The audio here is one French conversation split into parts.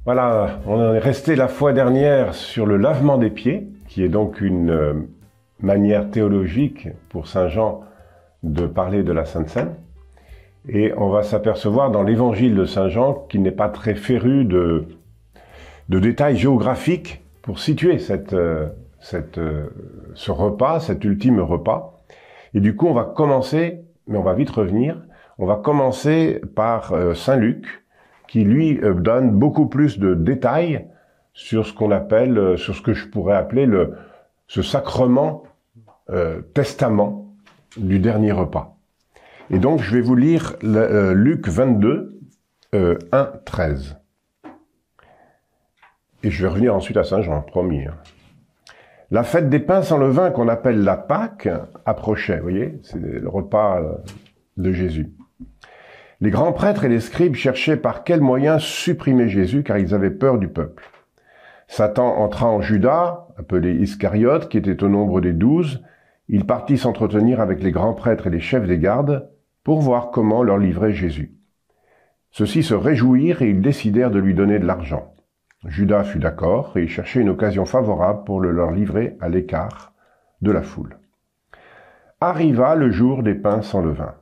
Voilà, on en est resté la fois dernière sur le lavement des pieds, qui est donc une manière théologique pour saint Jean de parler de la Sainte Seine. Et on va s'apercevoir dans l'évangile de saint Jean qu'il n'est pas très féru de détails géographiques pour situer ce repas, cet ultime repas. Et du coup, on va commencer, mais on va vite revenir, on va commencer par saint Luc, qui lui donne beaucoup plus de détails sur ce qu'on appelle, sur ce que je pourrais appeler ce sacrement testament du dernier repas. Et donc je vais vous lire Luc 22, 1, 13. Et je vais revenir ensuite à saint Jean, promis. La fête des pains sans levain, qu'on appelle la Pâque, approchait, vous voyez, c'est le repas de Jésus. Les grands prêtres et les scribes cherchaient par quel moyen supprimer Jésus, car ils avaient peur du peuple. Satan entra en Judas, appelé Iscariote, qui était au nombre des 12. Il partit s'entretenir avec les grands prêtres et les chefs des gardes pour voir comment leur livrer Jésus. Ceux-ci se réjouirent et ils décidèrent de lui donner de l'argent. Judas fut d'accord et il cherchait une occasion favorable pour le leur livrer à l'écart de la foule. Arriva le jour des pains sans levain,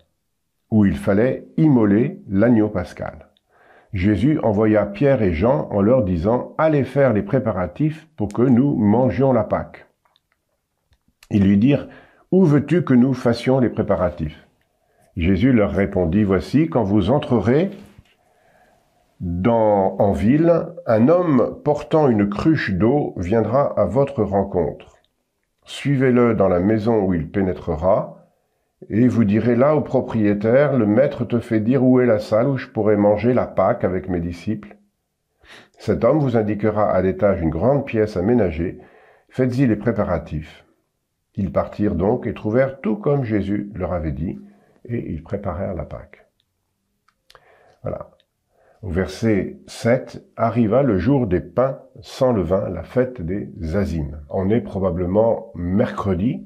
où il fallait immoler l'agneau pascal. Jésus envoya Pierre et Jean en leur disant « Allez faire les préparatifs pour que nous mangions la Pâque. » Ils lui dirent « Où veux-tu que nous fassions les préparatifs ?» Jésus leur répondit « Voici, quand vous entrerez en ville, un homme portant une cruche d'eau viendra à votre rencontre. Suivez-le dans la maison où il pénétrera, et vous direz là au propriétaire, le maître te fait dire où est la salle où je pourrais manger la Pâque avec mes disciples. Cet homme vous indiquera à l'étage une grande pièce aménagée, faites-y les préparatifs. Ils partirent donc et trouvèrent tout comme Jésus leur avait dit, et ils préparèrent la Pâque. Voilà. Au verset 7, arriva le jour des pains sans levain, la fête des Azimes. On est probablement mercredi,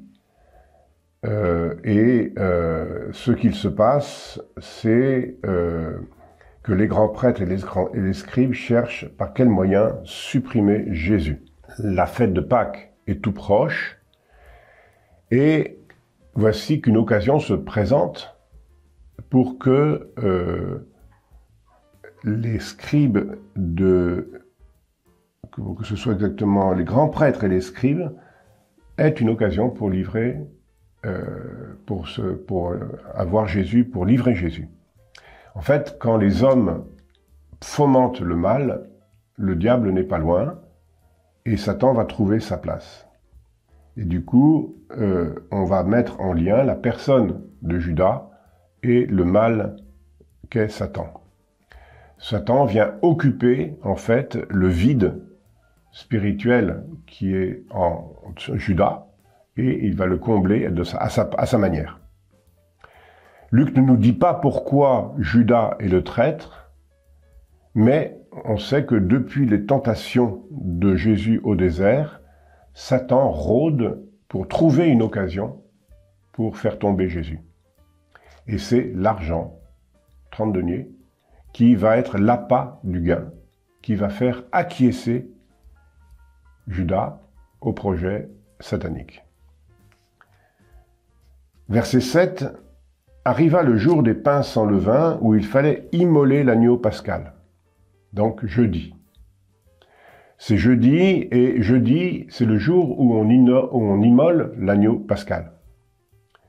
ce qu'il se passe, c'est que les grands prêtres et les scribes cherchent par quel moyen supprimer Jésus. La fête de Pâques est tout proche, et voici qu'une occasion se présente pour que les scribes que ce soit exactement les grands prêtres et les scribes, aient une occasion pour livrer, pour avoir Jésus, pour livrer Jésus. En fait, quand les hommes fomentent le mal, le diable n'est pas loin, et Satan va trouver sa place. Et du coup, on va mettre en lien la personne de Judas et le mal qu'est Satan. Satan vient occuper, en fait, le vide spirituel qui est en Judas, et il va le combler à sa manière. Luc ne nous dit pas pourquoi Judas est le traître, mais on sait que depuis les tentations de Jésus au désert, Satan rôde pour trouver une occasion pour faire tomber Jésus. Et c'est l'argent, 30 deniers, qui va être l'appât du gain, qui va faire acquiescer Judas au projet satanique. Verset 7, arriva le jour des pains sans levain, où il fallait immoler l'agneau pascal. Donc jeudi. C'est jeudi, et jeudi, c'est le jour où on immole l'agneau pascal.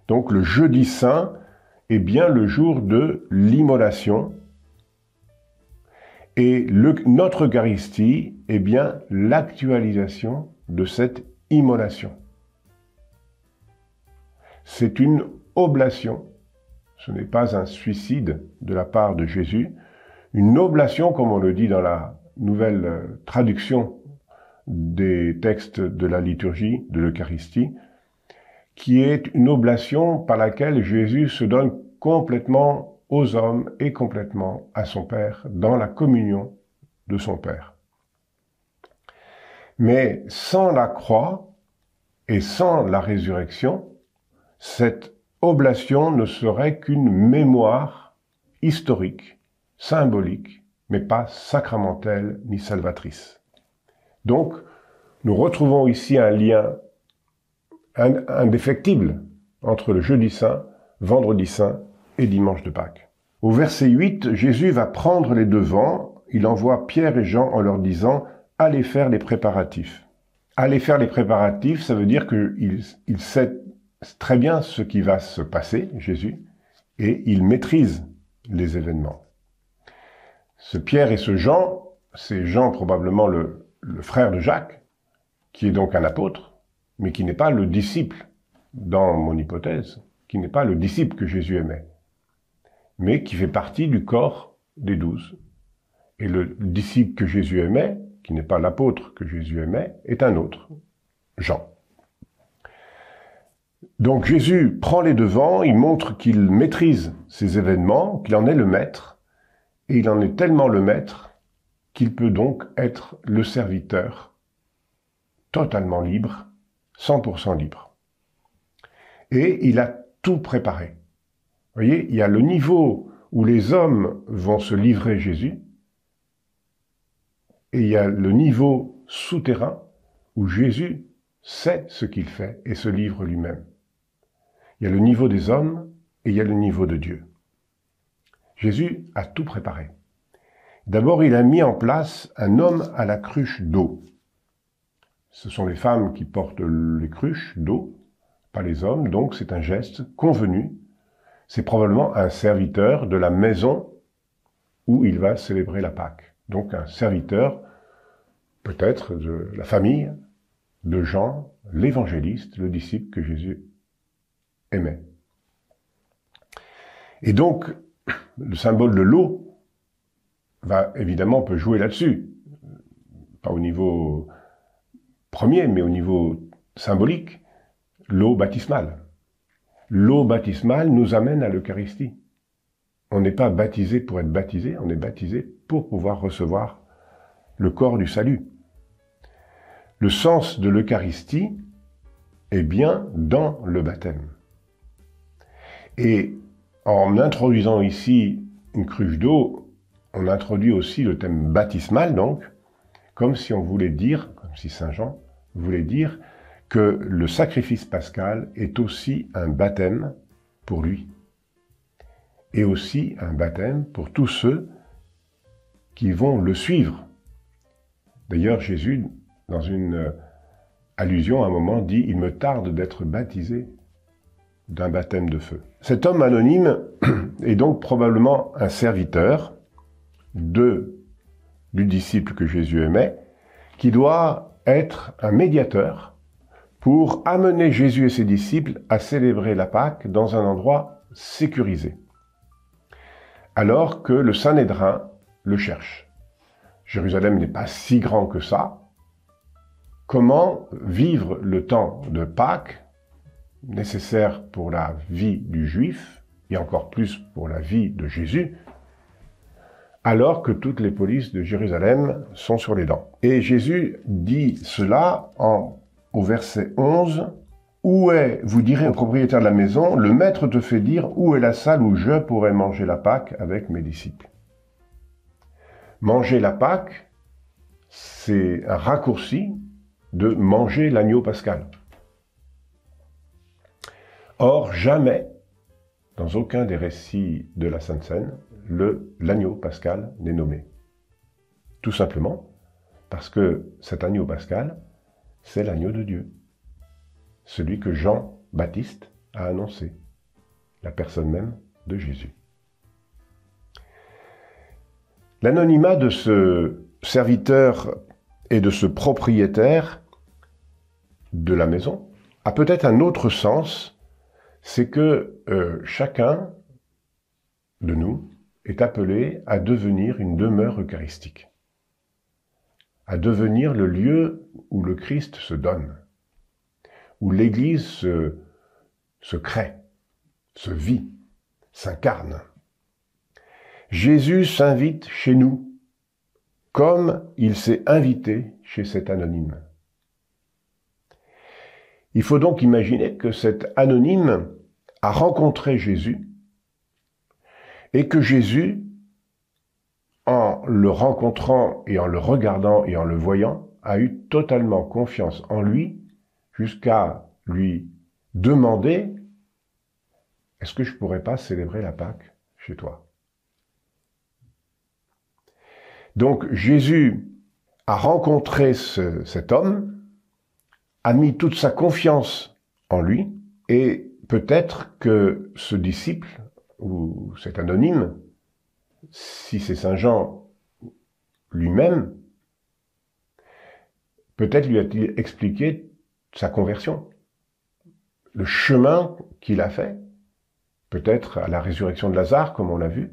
Donc le jeudi saint est bien le jour de l'immolation, et notre Eucharistie est bien l'actualisation de cette immolation. C'est une oblation, ce n'est pas un suicide de la part de Jésus, une oblation, comme on le dit dans la nouvelle traduction des textes de la liturgie, de l'Eucharistie, qui est une oblation par laquelle Jésus se donne complètement aux hommes et complètement à son Père, dans la communion de son Père. Mais sans la croix et sans la résurrection, cette oblation ne serait qu'une mémoire historique, symbolique mais pas sacramentelle ni salvatrice. Donc, nous retrouvons ici un lien indéfectible entre le jeudi saint, vendredi saint et dimanche de Pâques. Au verset 8, Jésus va prendre les devants, il envoie Pierre et Jean en leur disant « Allez faire les préparatifs ». Aller faire les préparatifs, ça veut dire qu'il sait très bien ce qui va se passer, Jésus, et il maîtrise les événements. Ce Pierre et ce Jean, c'est Jean probablement le frère de Jacques, qui est donc un apôtre, mais qui n'est pas le disciple, dans mon hypothèse, qui n'est pas le disciple que Jésus aimait, mais qui fait partie du corps des 12. Et le disciple que Jésus aimait, qui n'est pas l'apôtre que Jésus aimait, est un autre, Jean. Donc Jésus prend les devants, il montre qu'il maîtrise ces événements, qu'il en est le maître, et il en est tellement le maître qu'il peut donc être le serviteur totalement libre, 100% libre. Et il a tout préparé. Vous voyez, il y a le niveau où les hommes vont se livrer Jésus, et il y a le niveau souterrain où Jésus sait ce qu'il fait et se livre lui-même. Il y a le niveau des hommes et il y a le niveau de Dieu. Jésus a tout préparé. D'abord, il a mis en place un homme à la cruche d'eau. Ce sont les femmes qui portent les cruches d'eau, pas les hommes, donc c'est un geste convenu. C'est probablement un serviteur de la maison où il va célébrer la Pâque. Donc un serviteur, peut-être de la famille de Jean, l'évangéliste, le disciple que Jésus aimait. Et donc, le symbole de l'eau évidemment, peut jouer là-dessus. Pas au niveau premier, mais au niveau symbolique. L'eau baptismale. L'eau baptismale nous amène à l'Eucharistie. On n'est pas baptisé pour être baptisé, on est baptisé pour pouvoir recevoir le corps du salut. Le sens de l'Eucharistie est bien dans le baptême. Et en introduisant ici une cruche d'eau, on introduit aussi le thème baptismal, donc, comme si on voulait dire, comme si Saint Jean voulait dire, que le sacrifice pascal est aussi un baptême pour lui. Et aussi un baptême pour tous ceux qui vont le suivre. D'ailleurs, Jésus, dans une allusion, à un moment, dit « Il me tarde d'être baptisé d'un baptême de feu ». Cet homme anonyme est donc probablement un serviteur du disciple que Jésus aimait, qui doit être un médiateur pour amener Jésus et ses disciples à célébrer la Pâque dans un endroit sécurisé, alors que le Sanhédrin le cherche. Jérusalem n'est pas si grand que ça. Comment vivre le temps de Pâques, nécessaire pour la vie du Juif, et encore plus pour la vie de Jésus, alors que toutes les polices de Jérusalem sont sur les dents. Et Jésus dit cela au verset 11, « Où est, vous direz au propriétaire de la maison, le maître te fait dire où est la salle où je pourrais manger la Pâque avec mes disciples. » Manger la Pâque, c'est un raccourci de manger l'agneau pascal. Or, jamais, dans aucun des récits de la Sainte Seine, l'agneau pascal n'est nommé. Tout simplement parce que cet agneau pascal, c'est l'agneau de Dieu. Celui que Jean-Baptiste a annoncé, la personne même de Jésus. L'anonymat de ce serviteur et de ce propriétaire de la maison a peut-être un autre sens, c'est que chacun de nous est appelé à devenir une demeure eucharistique, à devenir le lieu où le Christ se donne, où l'Église se crée, se vit, s'incarne. Jésus s'invite chez nous, comme il s'est invité chez cet anonyme. Il faut donc imaginer que cet anonyme a rencontré Jésus et que Jésus, en le rencontrant et en le regardant et en le voyant, a eu totalement confiance en lui jusqu'à lui demander « Est-ce que je pourrais pas célébrer la Pâque chez toi ?» Donc Jésus a rencontré cet homme, a mis toute sa confiance en lui, et peut-être que ce disciple, ou cet anonyme, si c'est Saint Jean lui-même, peut-être lui a-t-il expliqué sa conversion, le chemin qu'il a fait, peut-être à la résurrection de Lazare, comme on l'a vu,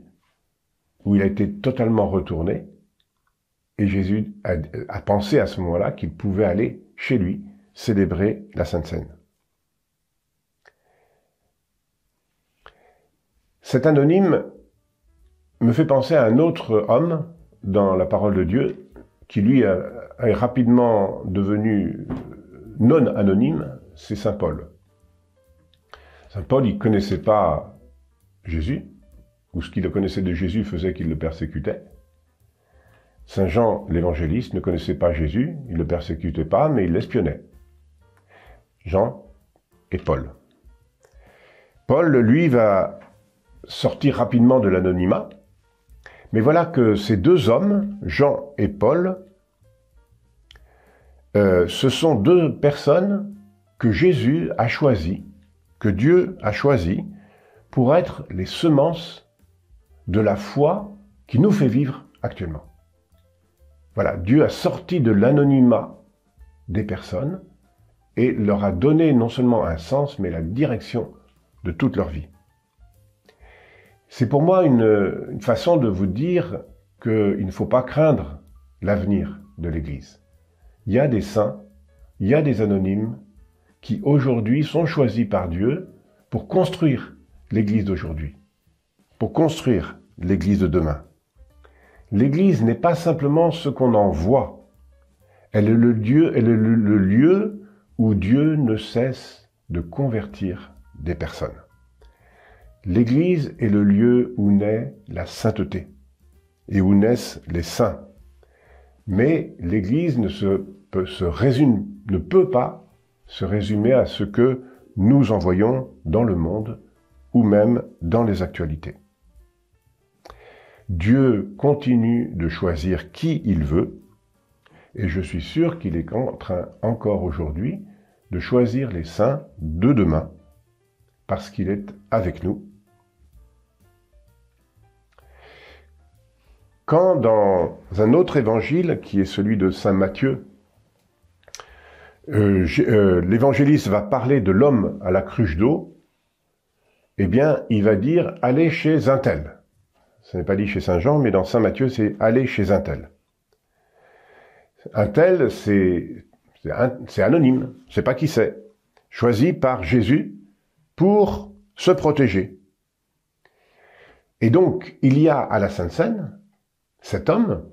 où il a été totalement retourné, et Jésus a pensé à ce moment-là qu'il pouvait aller chez lui célébrer la Sainte Seine. Cet anonyme me fait penser à un autre homme dans la parole de Dieu, qui lui est rapidement devenu non anonyme, c'est Saint Paul. Saint Paul, il ne connaissait pas Jésus, ou ce qu'il connaissait de Jésus faisait qu'il le persécutait. Saint Jean, l'évangéliste, ne connaissait pas Jésus, il ne le persécutait pas, mais il l'espionnait. Jean et Paul. Paul, lui, va sortir rapidement de l'anonymat, mais voilà que ces deux hommes, Jean et Paul, ce sont deux personnes que Jésus a choisies, que Dieu a choisies pour être les semences de la foi qui nous fait vivre actuellement. Voilà, Dieu a sorti de l'anonymat des personnes et leur a donné non seulement un sens, mais la direction de toute leur vie. C'est pour moi une façon de vous dire qu'il ne faut pas craindre l'avenir de l'Église. Il y a des saints, il y a des anonymes qui aujourd'hui sont choisis par Dieu pour construire l'Église d'aujourd'hui, pour construire l'Église de demain. L'Église n'est pas simplement ce qu'on en voit. Elle est le lieu où Dieu ne cesse de convertir des personnes. L'Église est le lieu où naît la sainteté et où naissent les saints. Mais l'Église ne peut pas se résumer à ce que nous envoyons dans le monde ou même dans les actualités. Dieu continue de choisir qui il veut, et je suis sûr qu'il est en train encore aujourd'hui de choisir les saints de demain, parce qu'il est avec nous. Quand dans un autre évangile, qui est celui de saint Matthieu, l'évangéliste va parler de l'homme à la cruche d'eau, eh bien, il va dire « allez chez un tel ». Ce n'est pas dit chez Saint Jean, mais dans Saint Matthieu, c'est « aller chez un tel ». Un tel, c'est anonyme, on ne sait pas qui c'est, choisi par Jésus pour se protéger. Et donc, il y a à la Sainte Seine, cet homme,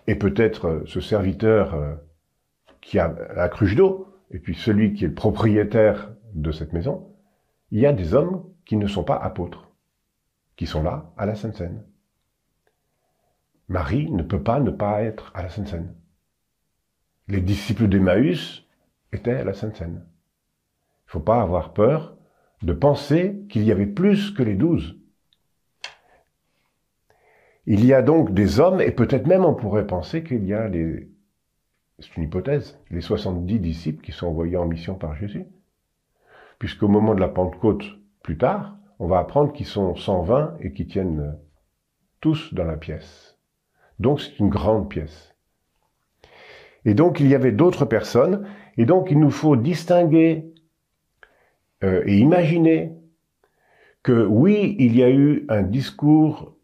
et peut-être ce serviteur qui a la cruche d'eau, et puis celui qui est le propriétaire de cette maison, il y a des hommes qui ne sont pas apôtres, qui sont là à la Sainte Seine. Marie ne peut pas ne pas être à la Sainte Seine. Les disciples d'Emmaüs étaient à la Sainte Seine. Il ne faut pas avoir peur de penser qu'il y avait plus que les 12. Il y a donc des hommes, et peut-être même on pourrait penser qu'il y a c'est une hypothèse, les 70 disciples qui sont envoyés en mission par Jésus. Puisqu'au moment de la Pentecôte, plus tard, on va apprendre qu'ils sont 120 et qui tiennent tous dans la pièce. Donc c'est une grande pièce. Et donc il y avait d'autres personnes, et donc il nous faut distinguer et imaginer que oui, il y a eu un discours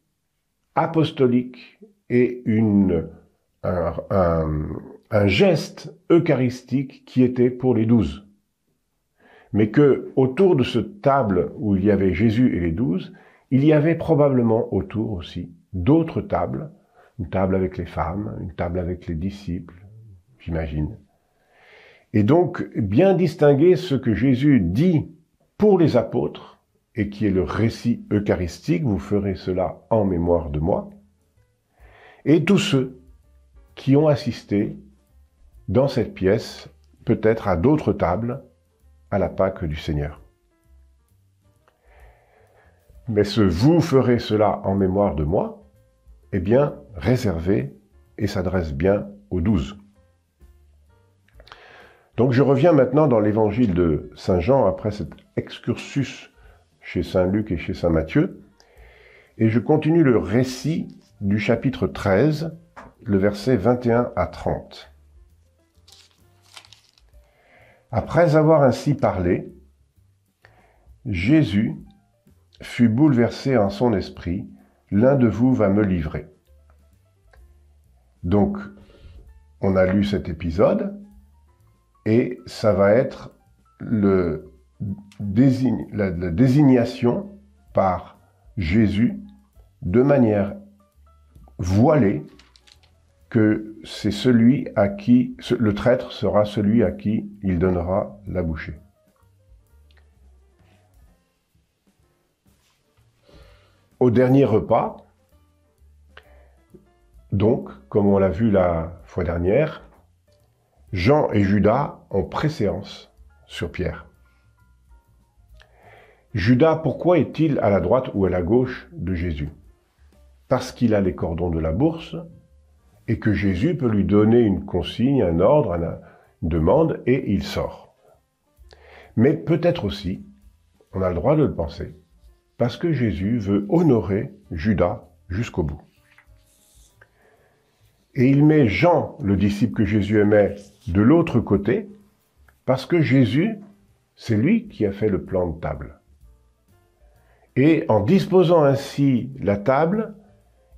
apostolique et un geste eucharistique qui était pour les 12. Mais que autour de cette table où il y avait Jésus et les 12, il y avait probablement autour aussi d'autres tables, une table avec les femmes, une table avec les disciples, j'imagine. Et donc, bien distinguer ce que Jésus dit pour les apôtres, et qui est le récit eucharistique, vous ferez cela en mémoire de moi, et tous ceux qui ont assisté dans cette pièce, peut-être à d'autres tables, à la Pâque du Seigneur. Mais ce « vous ferez cela en mémoire de moi » est bien réservé et s'adresse bien aux 12. Donc je reviens maintenant dans l'évangile de Saint Jean, après cet excursus chez Saint Luc et chez Saint Matthieu, et je continue le récit du chapitre 13, le verset 21 à 30. Après avoir ainsi parlé, Jésus fut bouleversé en son esprit, « L'un de vous va me livrer. » Donc, on a lu cet épisode, et ça va être la désignation par Jésus, de manière voilée, que c'est celui à qui, le traître sera celui à qui il donnera la bouchée. Au dernier repas, donc, comme on l'a vu la fois dernière, Jean et Judas ont préséance sur Pierre. Judas, pourquoi est-il à la droite ou à la gauche de Jésus? Parce qu'il a les cordons de la bourse et que Jésus peut lui donner une consigne, un ordre, une demande et il sort. Mais peut-être aussi, on a le droit de le penser, parce que Jésus veut honorer Judas jusqu'au bout. Et il met Jean, le disciple que Jésus aimait, de l'autre côté, parce que Jésus, c'est lui qui a fait le plan de table. Et en disposant ainsi la table,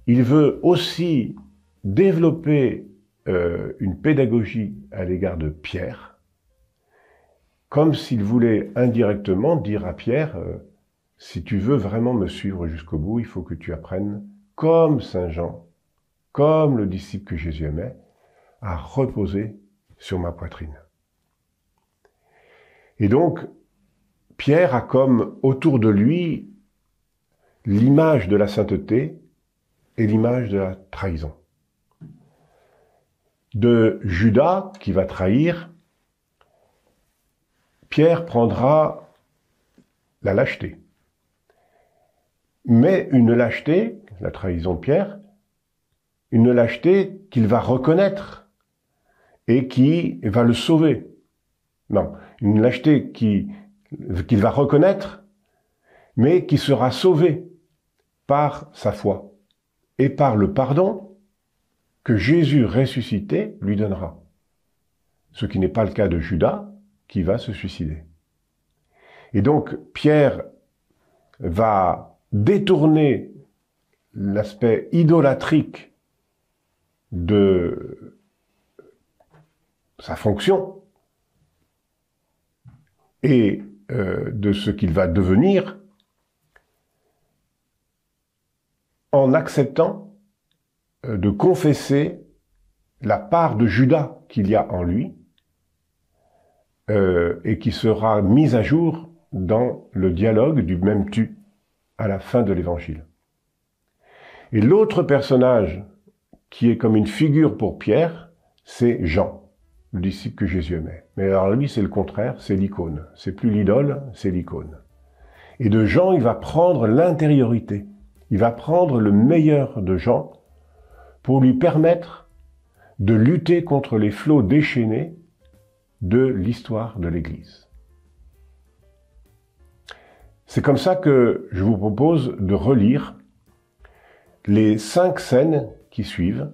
il veut aussi développer une pédagogie à l'égard de Pierre, comme s'il voulait indirectement dire à Pierre, si tu veux vraiment me suivre jusqu'au bout, il faut que tu apprennes, comme Saint Jean, comme le disciple que Jésus aimait, à reposer sur ma poitrine. Et donc, Pierre a comme autour de lui l'image de la sainteté et l'image de la trahison. De Judas, qui va trahir, Pierre prendra la lâcheté. Mais une lâcheté, la trahison de Pierre, une lâcheté qu'il va reconnaître et qui va le sauver. Non, une lâcheté qu'il va reconnaître, mais qui sera sauvée par sa foi et par le pardon que Jésus ressuscité lui donnera. Ce qui n'est pas le cas de Judas, qui va se suicider. Et donc, Pierre va détourner l'aspect idolâtrique de sa fonction et de ce qu'il va devenir en acceptant de confesser la part de Judas qu'il y a en lui et qui sera mise à jour dans le dialogue du même tu à la fin de l'Évangile. Et l'autre personnage qui est comme une figure pour Pierre, c'est Jean, le disciple que Jésus aimait. Mais alors lui, c'est le contraire, c'est l'icône. C'est plus l'idole, c'est l'icône. Et de Jean, il va prendre l'intériorité. Il va prendre le meilleur de Jean pour lui permettre de lutter contre les flots déchaînés de l'histoire de l'Église. C'est comme ça que je vous propose de relire les 5 scènes qui suivent.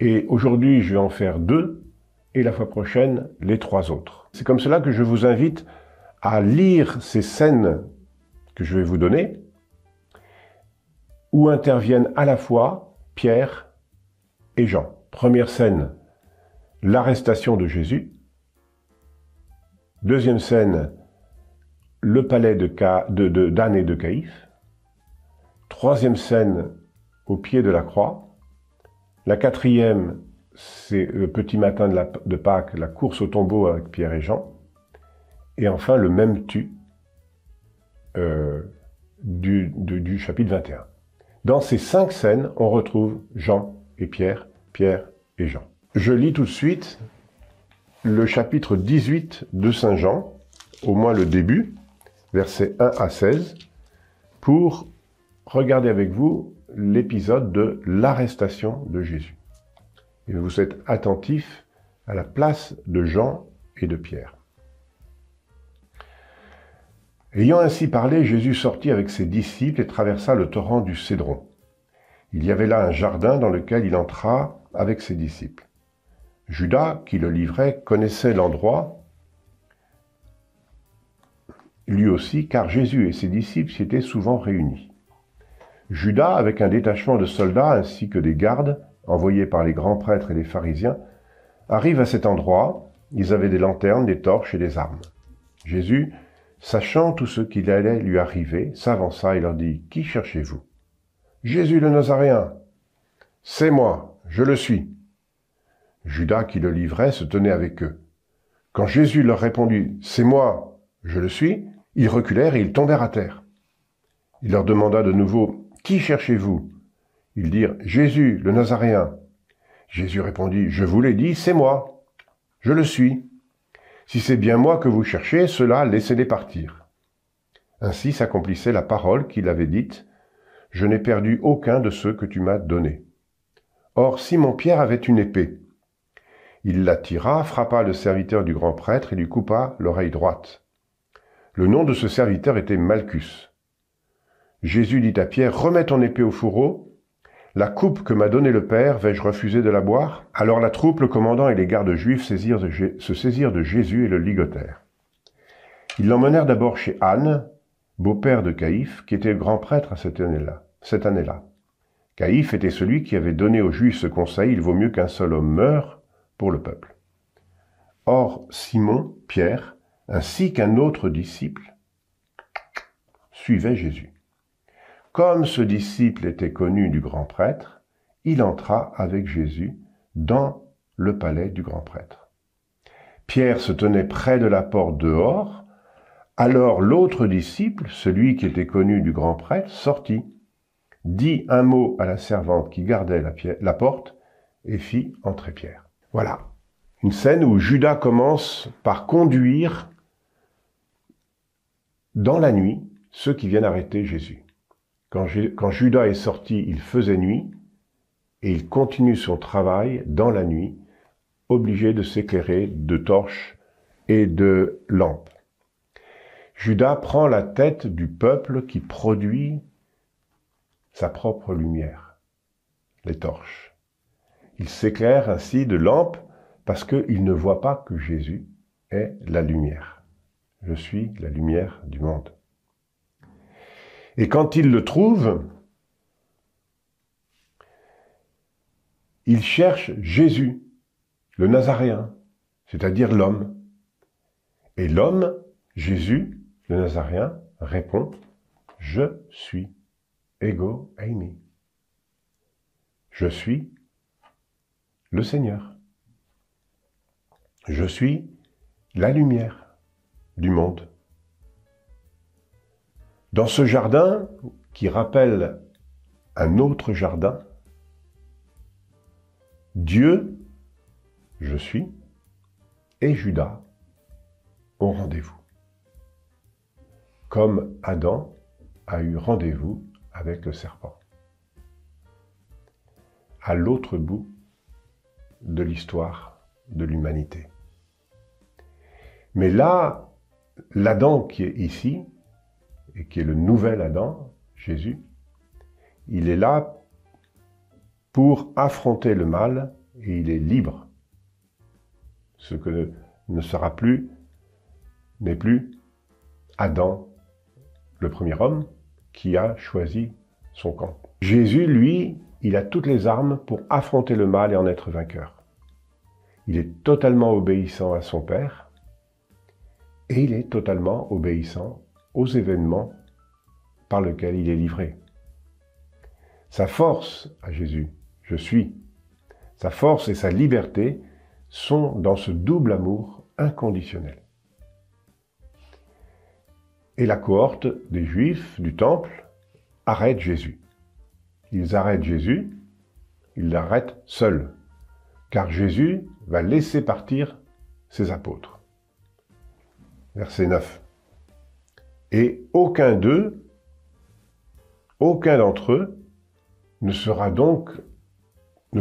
Et aujourd'hui, je vais en faire 2, et la fois prochaine, les 3 autres. C'est comme cela que je vous invite à lire ces scènes que je vais vous donner, où interviennent à la fois Pierre et Jean. Première scène, l'arrestation de Jésus. Deuxième scène, le palais d'Anne et de Caïphe. Troisième scène, au pied de la croix. La quatrième, c'est le petit matin de Pâques, la course au tombeau avec Pierre et Jean. Et enfin, le même tu du chapitre 21. Dans ces 5 scènes, on retrouve Jean et Pierre, Pierre et Jean. Je lis tout de suite le chapitre 18 de Saint Jean, au moins le début, versets 1 à 16, pour regarder avec vous l'épisode de l'arrestation de Jésus. Et vous êtes attentifs à la place de Jean et de Pierre. Ayant ainsi parlé, Jésus sortit avec ses disciples et traversa le torrent du Cédron. Il y avait là un jardin dans lequel il entra avec ses disciples. Judas, qui le livrait, connaissait l'endroit, lui aussi, car Jésus et ses disciples s'y étaient souvent réunis. Judas, avec un détachement de soldats ainsi que des gardes, envoyés par les grands prêtres et les pharisiens, arrive à cet endroit. Ils avaient des lanternes, des torches et des armes. Jésus, sachant tout ce qui allait lui arriver, s'avança et leur dit « Qui cherchez-vous » ?« Jésus le Nazaréen. »« C'est moi, je le suis. » Judas, qui le livrait, se tenait avec eux. Quand Jésus leur répondit « C'est moi, je le suis », ils reculèrent et ils tombèrent à terre. Il leur demanda de nouveau « Qui cherchez-vous » Ils dirent « Jésus, le Nazaréen. » Jésus répondit « Je vous l'ai dit, c'est moi. Je le suis. Si c'est bien moi que vous cherchez, cela laissez-les partir. » Ainsi s'accomplissait la parole qu'il avait dite « Je n'ai perdu aucun de ceux que tu m'as donnés. » Or, Simon-Pierre avait une épée. Il la tira, frappa le serviteur du grand prêtre et lui coupa l'oreille droite. Le nom de ce serviteur était Malchus. Jésus dit à Pierre « Remets ton épée au fourreau. La coupe que m'a donnée le Père, vais-je refuser de la boire ?» Alors la troupe, le commandant et les gardes juifs se saisirent de Jésus et le ligotèrent. Ils l'emmenèrent d'abord chez Anne, beau-père de Caïphe, qui était le grand prêtre à cette année-là. Caïphe était celui qui avait donné aux Juifs ce conseil « Il vaut mieux qu'un seul homme meure pour le peuple. » Or, Simon, Pierre, ainsi qu'un autre disciple, suivaient Jésus. Comme ce disciple était connu du grand prêtre, il entra avec Jésus dans le palais du grand prêtre. Pierre se tenait près de la porte dehors. Alors l'autre disciple, celui qui était connu du grand prêtre, sortit, dit un mot à la servante qui gardait la porte et fit entrer Pierre. Voilà, une scène où Judas commence par conduire dans la nuit ceux qui viennent arrêter Jésus. Quand Judas est sorti, il faisait nuit, et il continue son travail dans la nuit, obligé de s'éclairer de torches et de lampes. Judas prend la tête du peuple qui produit sa propre lumière, les torches. Il s'éclaire ainsi de lampes parce qu'il ne voit pas que Jésus est la lumière. Je suis la lumière du monde. Et quand il le trouve, il cherche Jésus, le Nazaréen, c'est-à-dire l'homme. Et l'homme, Jésus, le Nazaréen, répond « Je suis ego eimi. Je suis le Seigneur. Je suis la lumière du monde. » Dans ce jardin, qui rappelle un autre jardin, Dieu, je suis, et Judas ont rendez-vous. Comme Adam a eu rendez-vous avec le serpent. À l'autre bout de l'histoire de l'humanité. Mais là, l'Adam qui est ici, et qui est le nouvel Adam, Jésus, il est là pour affronter le mal et il est libre. Ce que ne sera plus, n'est plus Adam, le premier homme, qui a choisi son camp. Jésus, lui, il a toutes les armes pour affronter le mal et en être vainqueur. Il est totalement obéissant à son Père et il est totalement obéissant aux événements par lesquels il est livré. Sa force à Jésus, je suis, sa force et sa liberté sont dans ce double amour inconditionnel. Et la cohorte des Juifs du Temple arrête Jésus. ils arrêtent Jésus, ils l'arrêtent seul, car Jésus va laisser partir ses apôtres. Verset 9. Et aucun d'entre eux ne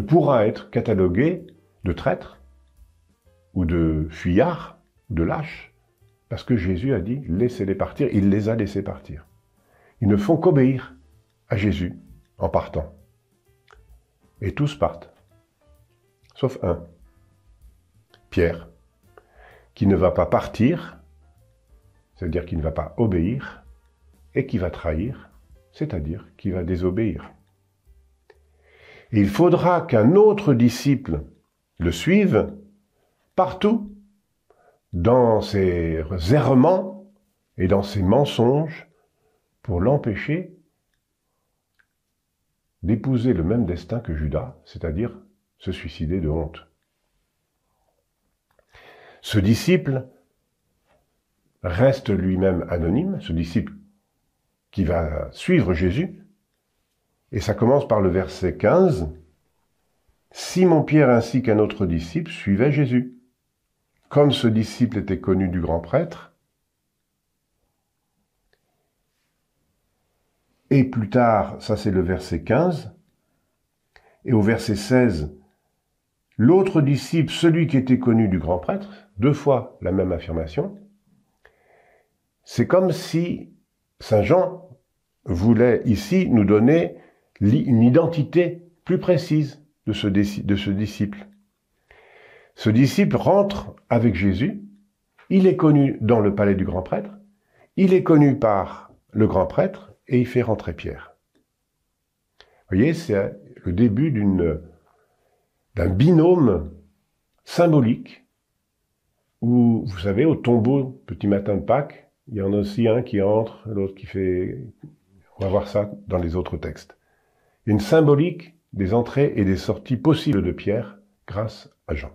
pourra être catalogué de traître ou de fuyard, de lâche, parce que Jésus a dit « laissez-les partir », il les a laissés partir. Ils ne font qu'obéir à Jésus en partant. Et tous partent, sauf un, Pierre, qui ne va pas partir, c'est-à-dire qui ne va pas obéir, et qui va trahir, c'est-à-dire qui va désobéir. Et il faudra qu'un autre disciple le suive partout, dans ses errements et dans ses mensonges, pour l'empêcher d'épouser le même destin que Judas, c'est-à-dire se suicider de honte. Ce disciple reste lui-même anonyme, ce disciple qui va suivre Jésus, et ça commence par le verset 15. « Simon-Pierre ainsi qu'un autre disciple suivaient Jésus. Comme ce disciple était connu du grand prêtre, et plus tard, ça c'est le verset 15, et au verset 16, l'autre disciple, celui qui était connu du grand prêtre, 2 fois la même affirmation, c'est comme si Saint Jean voulait ici nous donner une identité plus précise de ce disciple. Ce disciple rentre avec Jésus, il est connu dans le palais du grand prêtre, il est connu par le grand prêtre et il fait rentrer Pierre. Vous voyez, c'est le début d'un binôme symbolique où, vous savez, au tombeau, petit matin de Pâques, il y en a aussi un qui entre, l'autre qui fait... On va voir ça dans les autres textes. Une symbolique des entrées et des sorties possibles de Pierre grâce à Jean.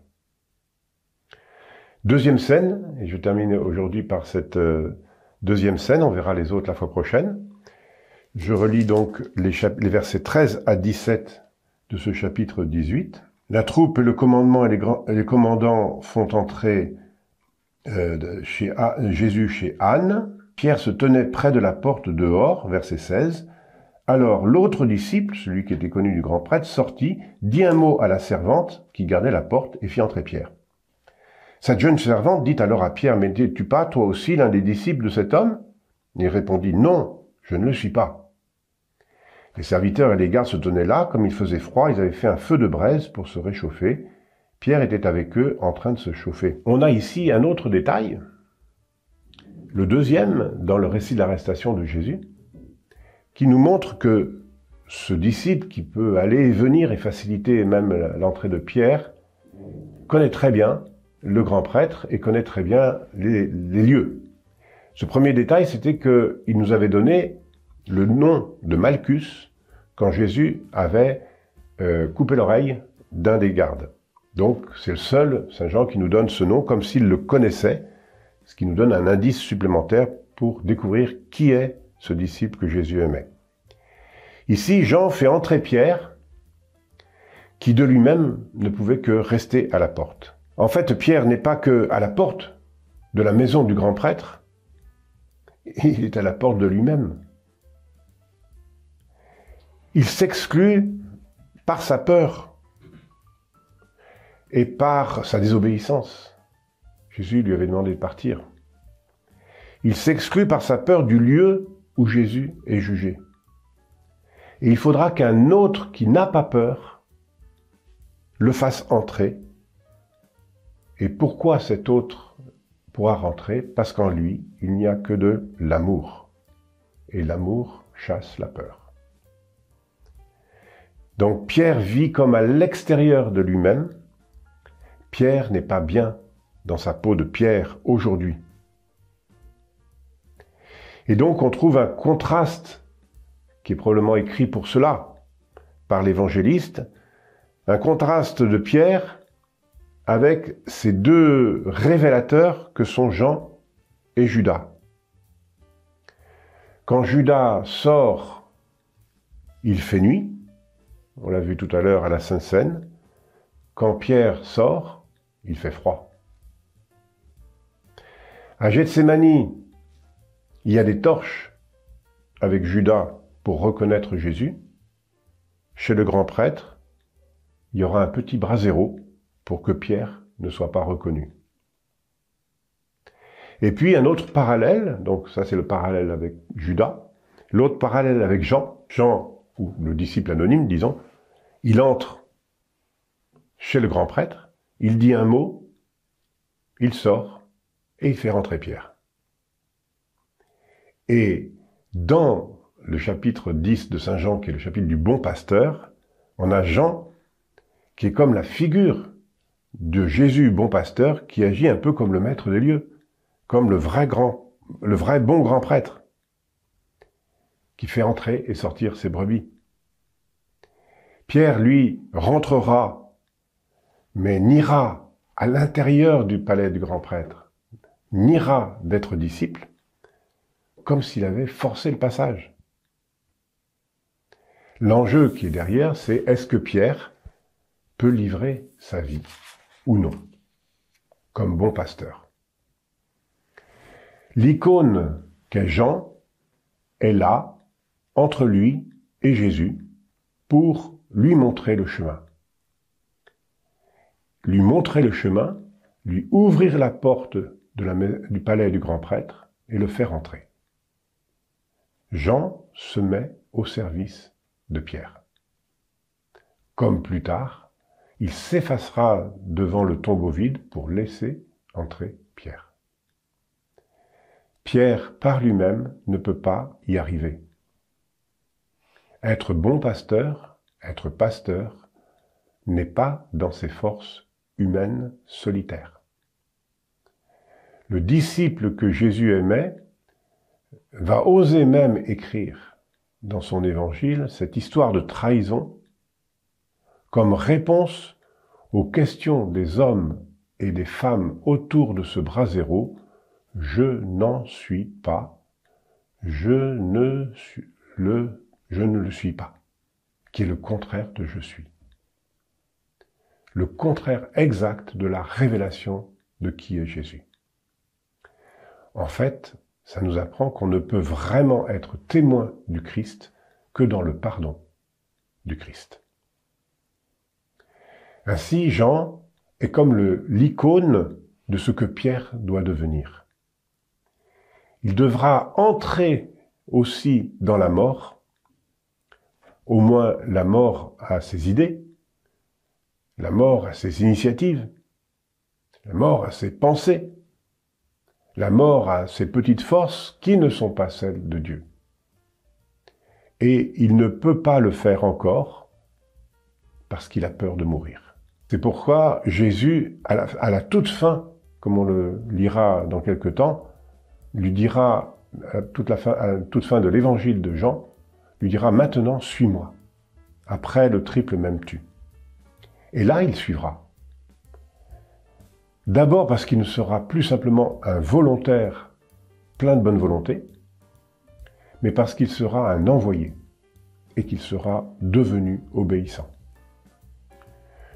Deuxième scène, et je termine aujourd'hui par cette deuxième scène, on verra les autres la fois prochaine. Je relis donc les versets 13 à 17 de ce chapitre 18. La troupe et le commandement et les commandants font entrer Jésus chez Anne. Pierre se tenait près de la porte dehors, verset 16. Alors l'autre disciple, celui qui était connu du grand prêtre, sortit, dit un mot à la servante qui gardait la porte et fit entrer Pierre. Cette jeune servante dit alors à Pierre, « Mais n'es-tu pas, toi aussi, l'un des disciples de cet homme ?» Il répondit, « Non, je ne le suis pas. » Les serviteurs et les gardes se tenaient là, comme il faisait froid, ils avaient fait un feu de braise pour se réchauffer. Pierre était avec eux, en train de se chauffer. On a ici un autre détail, le deuxième dans le récit de l'arrestation de Jésus, qui nous montre que ce disciple qui peut aller et venir et faciliter même l'entrée de Pierre, connaît très bien le grand prêtre et connaît très bien les lieux. Ce premier détail, c'était qu'il nous avait donné le nom de Malchus quand Jésus avait coupé l'oreille d'un des gardes. Donc c'est le seul Saint Jean qui nous donne ce nom comme s'il le connaissait, ce qui nous donne un indice supplémentaire pour découvrir qui est ce disciple que Jésus aimait. Ici, Jean fait entrer Pierre, qui de lui-même ne pouvait que rester à la porte. En fait, Pierre n'est pas que à la porte de la maison du grand prêtre, il est à la porte de lui-même. Il s'exclut par sa peur et par sa désobéissance. Jésus lui avait demandé de partir. Il s'exclut par sa peur du lieu où Jésus est jugé. Et il faudra qu'un autre qui n'a pas peur le fasse entrer. Et pourquoi cet autre pourra rentrer? Parce qu'en lui, il n'y a que de l'amour. Et l'amour chasse la peur. Donc Pierre vit comme à l'extérieur de lui-même. Pierre n'est pas bien dans sa peau de pierre aujourd'hui. Et donc on trouve un contraste qui est probablement écrit pour cela par l'évangéliste, un contraste de Pierre avec ces deux révélateurs que sont Jean et Judas. Quand Judas sort, il fait nuit, on l'a vu tout à l'heure à la Sainte Seine, quand Pierre sort, il fait froid. À Gethsémani, il y a des torches avec Judas pour reconnaître Jésus. Chez le grand prêtre, il y aura un petit brasero pour que Pierre ne soit pas reconnu. Et puis un autre parallèle, donc ça c'est le parallèle avec Judas, l'autre parallèle avec Jean, ou le disciple anonyme, disons, il entre chez le grand prêtre, il dit un mot, il sort et il fait rentrer Pierre. Et dans le chapitre 10 de Saint Jean, qui est le chapitre du bon pasteur, on a Jean qui est comme la figure de Jésus, bon pasteur, qui agit un peu comme le maître des lieux, comme le vrai bon grand prêtre, qui fait entrer et sortir ses brebis. Pierre, lui, rentrera, mais n'ira à l'intérieur du palais du grand prêtre, n'ira d'être disciple, comme s'il avait forcé le passage. L'enjeu qui est derrière, c'est est-ce que Pierre peut livrer sa vie ou non, comme bon pasteur. L'icône qu'est Jean est là, entre lui et Jésus, pour lui montrer le chemin. Lui montrer le chemin, lui ouvrir la porte du palais du grand prêtre et le faire entrer. Jean se met au service de Pierre. Comme plus tard, il s'effacera devant le tombeau vide pour laisser entrer Pierre. Pierre, par lui-même, ne peut pas y arriver. Être bon pasteur, être pasteur, n'est pas dans ses forces humaines solitaires. Le disciple que Jésus aimait va oser même écrire dans son évangile cette histoire de trahison comme réponse aux questions des hommes et des femmes autour de ce brasero. Je n'en suis pas, je ne le suis pas, qui est le contraire de je suis. Le contraire exact de la révélation de qui est Jésus. En fait, ça nous apprend qu'on ne peut vraiment être témoin du Christ que dans le pardon du Christ. Ainsi, Jean est comme l'icône de ce que Pierre doit devenir. Il devra entrer aussi dans la mort, au moins la mort à ses idées, la mort à ses initiatives, la mort à ses pensées, la mort à ses petites forces qui ne sont pas celles de Dieu. Et il ne peut pas le faire encore parce qu'il a peur de mourir. C'est pourquoi Jésus, à la toute fin, comme on le lira dans quelque temps, lui dira, à toute fin de l'évangile de Jean, lui dira « Maintenant, suis-moi ». Après le triple m'aimes-tu. Et là, il suivra. D'abord parce qu'il ne sera plus simplement un volontaire plein de bonne volonté, mais parce qu'il sera un envoyé et qu'il sera devenu obéissant.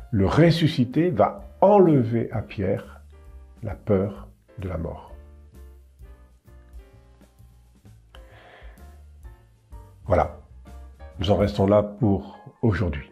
Le ressuscité va enlever à Pierre la peur de la mort. Voilà, nous en restons là pour aujourd'hui.